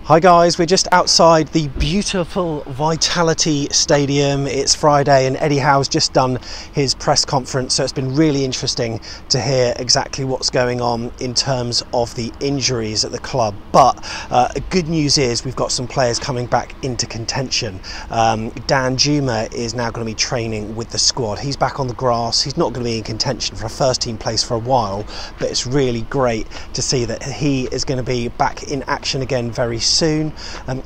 Hi guys, we're just outside the beautiful Vitality Stadium. It's Friday and Eddie Howe's just done his press conference, so it's been really interesting to hear exactly what's going on in terms of the injuries at the club. But good news is we've got some players coming back into contention. Dan Juma is now going to be training with the squad. He's back on the grass. He's not going to be in contention for a first team place for a while, but it's really great to see that he is going to be back in action again very soon.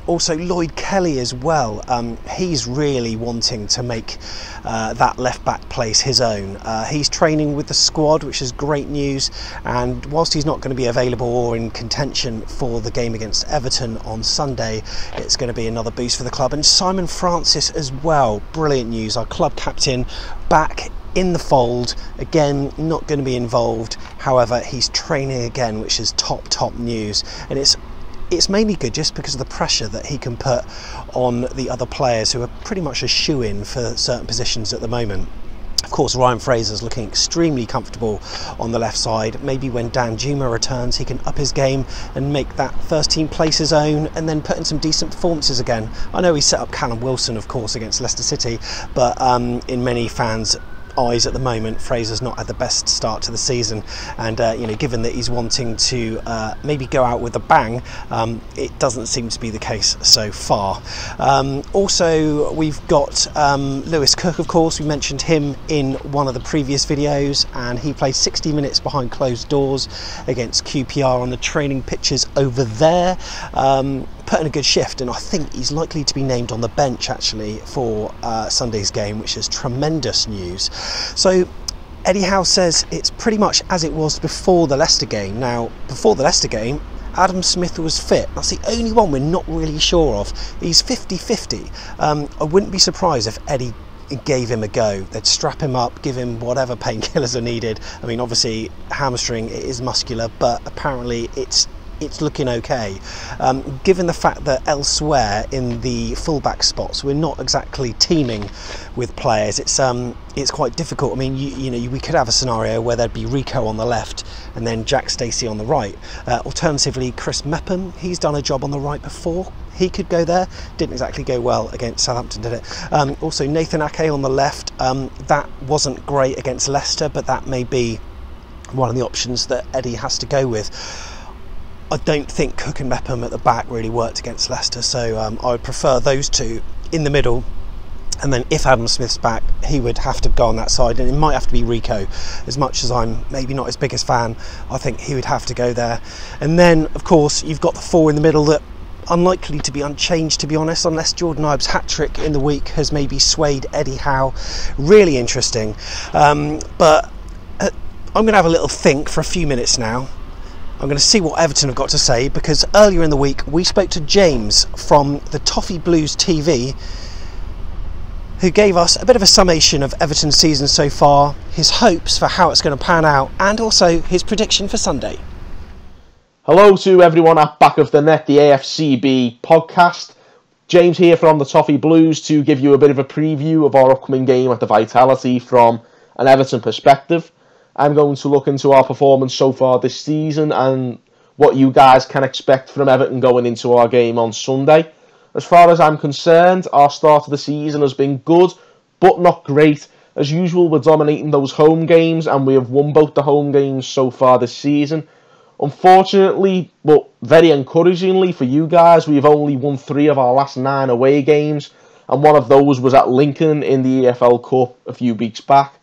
Also Lloyd Kelly as well, he's really wanting to make that left back place his own. He's training with the squad, which is great news, and whilst he's not going to be available or in contention for the game against Everton on Sunday, it's going to be another boost for the club. And Simon Francis as well, brilliant news, our club captain back in the fold again, not going to be involved, however he's training again, which is top news. And it's mainly good just because of the pressure that he can put on the other players who are pretty much a shoe-in for certain positions at the moment. Of course, Ryan Fraser's looking extremely comfortable on the left side. Maybe when Dan Juma returns, he can up his game and make that first team place his own, and then put in some decent performances again. I know he set up Callum Wilson, of course, against Leicester City, but in many fans' eyes at the moment, Fraser's not had the best start to the season, and you know, given that he's wanting to maybe go out with a bang, it doesn't seem to be the case so far. Also, we've got Lewis Cook, of course. We mentioned him in one of the previous videos, and he played 60 minutes behind closed doors against QPR on the training pitches over there. Put in a good shift, and I think he's likely to be named on the bench actually for Sunday's game, which is tremendous news. So Eddie Howe says it's pretty much as it was before the Leicester game. Now, before the Leicester game, Adam Smith was fit. That's the only one we're not really sure of. He's 50-50. I wouldn't be surprised if Eddie gave him a go. They'd strap him up, give him whatever painkillers are needed. I mean, obviously hamstring, it is muscular, but apparently it's looking okay. Given the fact that elsewhere in the fullback spots we're not exactly teeming with players, it's quite difficult. I mean, you know, we could have a scenario where there'd be Rico on the left and then Jack Stacey on the right. Alternatively, Chris Mepham, he's done a job on the right before. He could go there. Didn't exactly go well against Southampton, did it? Also Nathan Ake on the left. That wasn't great against Leicester, but that may be one of the options that Eddie has to go with. I don't think Cook and Mepham at the back really worked against Leicester, so I would prefer those two in the middle. And then if Adam Smith's back, he would have to go on that side, and it might have to be Rico. As much as I'm maybe not his biggest fan, I think he would have to go there. And then, of course, you've got the four in the middle that unlikely to be unchanged, to be honest, unless Jordan Ibe's hat-trick in the week has maybe swayed Eddie Howe. Really interesting. But I'm going to have a little think for a few minutes now. I'm going to see what Everton have got to say, because earlier in the week we spoke to James from the Toffee Blues TV, who gave us a bit of a summation of Everton's season so far, his hopes for how it's going to pan out, and also his prediction for Sunday. Hello to everyone at Back of the Net, the AFCB podcast. James here from the Toffee Blues to give you a bit of a preview of our upcoming game at the Vitality from an Everton perspective. I'm going to look into our performance so far this season and what you guys can expect from Everton going into our game on Sunday. As far as I'm concerned, our start of the season has been good, but not great. As usual, we're dominating those home games, and we have won both the home games so far this season. Unfortunately, but very encouragingly for you guys, we've only won 3 of our last 9 away games, and one of those was at Lincoln in the EFL Cup a few weeks back.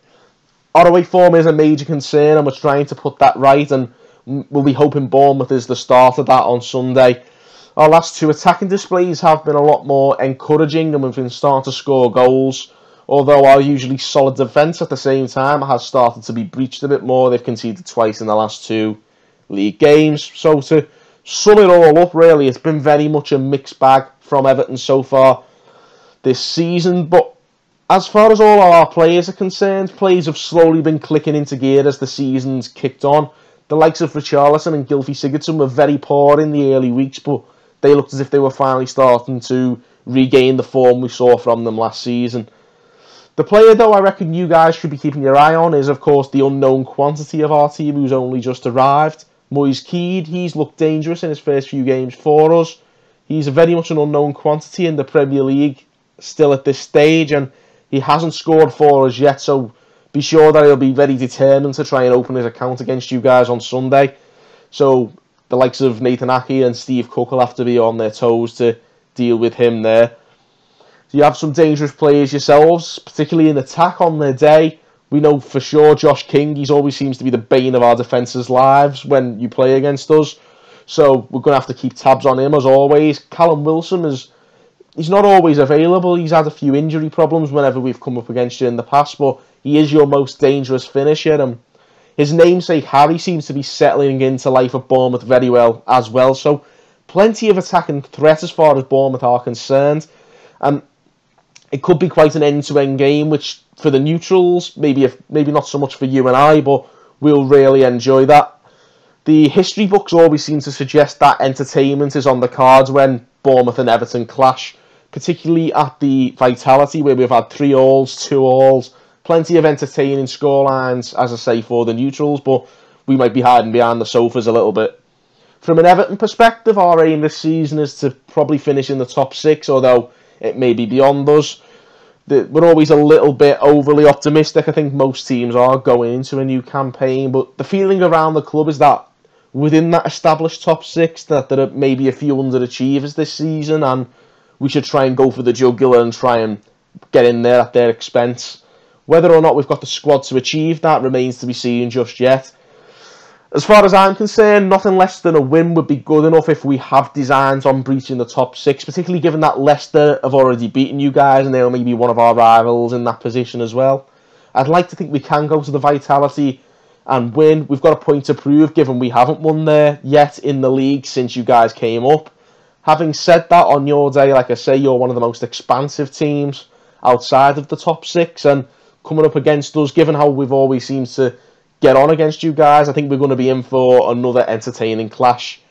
Our away form is a major concern, and we're trying to put that right, and we'll be hoping Bournemouth is the start of that on Sunday. Our last 2 attacking displays have been a lot more encouraging, and we've been starting to score goals, although our usually solid defence at the same time has started to be breached a bit more. They've conceded twice in the last 2 league games. So to sum it all up, really, it's been very much a mixed bag from Everton so far this season, but as far as all our players are concerned, players have slowly been clicking into gear as the season's kicked on. The likes of Richarlison and Gylfi Sigurdsson were very poor in the early weeks, but they looked as if they were finally starting to regain the form we saw from them last season. The player, though, I reckon you guys should be keeping your eye on is, of course, the unknown quantity of our team who's only just arrived. Moise Keed, he's looked dangerous in his first few games for us. He's very much an unknown quantity in the Premier League still at this stage, and he hasn't scored for us yet, so be sure that he'll be very determined to try and open his account against you guys on Sunday. So the likes of Nathan Aki and Steve Cook will have to be on their toes to deal with him there. So you have some dangerous players yourselves, particularly in attack on their day. We know for sure Josh King, he always seems to be the bane of our defence's lives when you play against us. So we're going to have to keep tabs on him as always. Callum Wilson he's not always available. He's had a few injury problems whenever we've come up against you in the past, but he is your most dangerous finisher. And his namesake Harry seems to be settling into life at Bournemouth very well as well. So plenty of attacking threat as far as Bournemouth are concerned. It could be quite an end-to-end game, which for the neutrals, maybe not so much for you and I, but we'll really enjoy that. The history books always seem to suggest that entertainment is on the cards when Bournemouth and Everton clash, particularly at the Vitality, where we've had 3-2 2-2, plenty of entertaining scorelines, as I say, for the neutrals, but we might be hiding behind the sofas a little bit. From an Everton perspective, our aim this season is to probably finish in the top 6, although it may be beyond us. We're always a little bit overly optimistic. I think most teams are going into a new campaign, but the feeling around the club is that within that established top 6, that there are maybe a few underachievers this season, and we should try and go for the jugular and try and get in there at their expense. Whether or not we've got the squad to achieve that remains to be seen just yet. As far as I'm concerned, nothing less than a win would be good enough if we have designs on breaching the top 6, particularly given that Leicester have already beaten you guys and they'll maybe be one of our rivals in that position as well. I'd like to think we can go to the Vitality and win. We've got a point to prove, given we haven't won there yet in the league since you guys came up. Having said that, on your day, like I say, you're one of the most expansive teams outside of the top 6, and coming up against us, given how we've always seemed to get on against you guys, I think we're going to be in for another entertaining clash.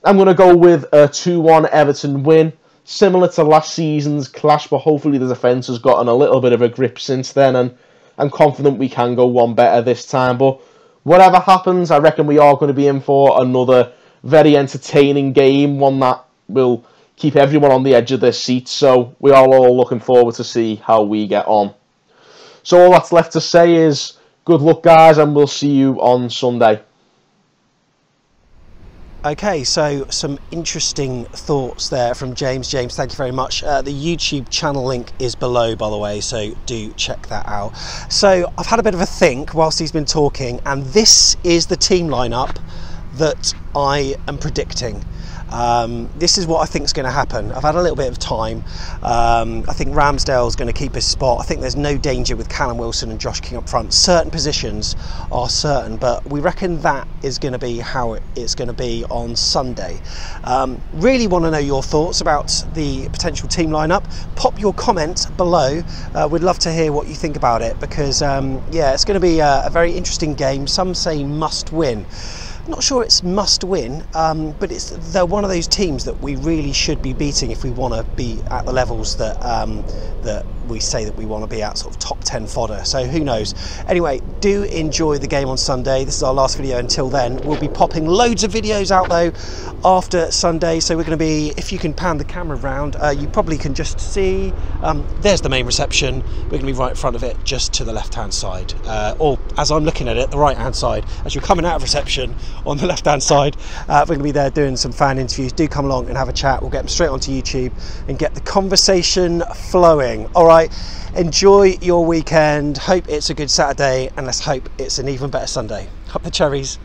I'm going to go with a 2-1 Everton win, similar to last season's clash, but hopefully the defence has gotten a little bit of a grip since then, and I'm confident we can go one better this time. But whatever happens, I reckon we are going to be in for another very entertaining game, one that will keep everyone on the edge of their seats, so we are all looking forward to see how we get on. So all that's left to say is good luck, guys, and we'll see you on Sunday. Okay, so some interesting thoughts there from James. James, thank you very much. The YouTube channel link is below, by the way, so do check that out. So I've had a bit of a think whilst he's been talking, and this is the team lineup that I am predicting. This is what I think is going to happen. I've had a little bit of time. I think Ramsdale's going to keep his spot. I think there's no danger with Callum Wilson and Josh King up front. Certain positions are certain, but we reckon that is going to be how it's going to be on Sunday. Really want to know your thoughts about the potential team lineup. Pop your comment below. We'd love to hear what you think about it, because yeah, it's going to be a very interesting game. Some say must win. Not sure it's must win, but they're one of those teams that we really should be beating if we want to be at the levels that that we say that we want to be at, sort of top 10 fodder. So who knows? Anyway, do enjoy the game on Sunday. This is our last video until then. We'll be popping loads of videos out though after Sunday. So we're going to be, if you can pan the camera around, you probably can just see, there's the main reception. We're going to be right in front of it, just to the left hand side, or as I'm looking at it, the right hand side. As you're coming out of reception on the left hand side, we're going to be there doing some fan interviews. Do come along and have a chat. We'll get them straight onto YouTube and get the conversation flowing. All right, enjoy your weekend. Hope it's a good Saturday, and let's hope it's an even better Sunday. Up the cherries.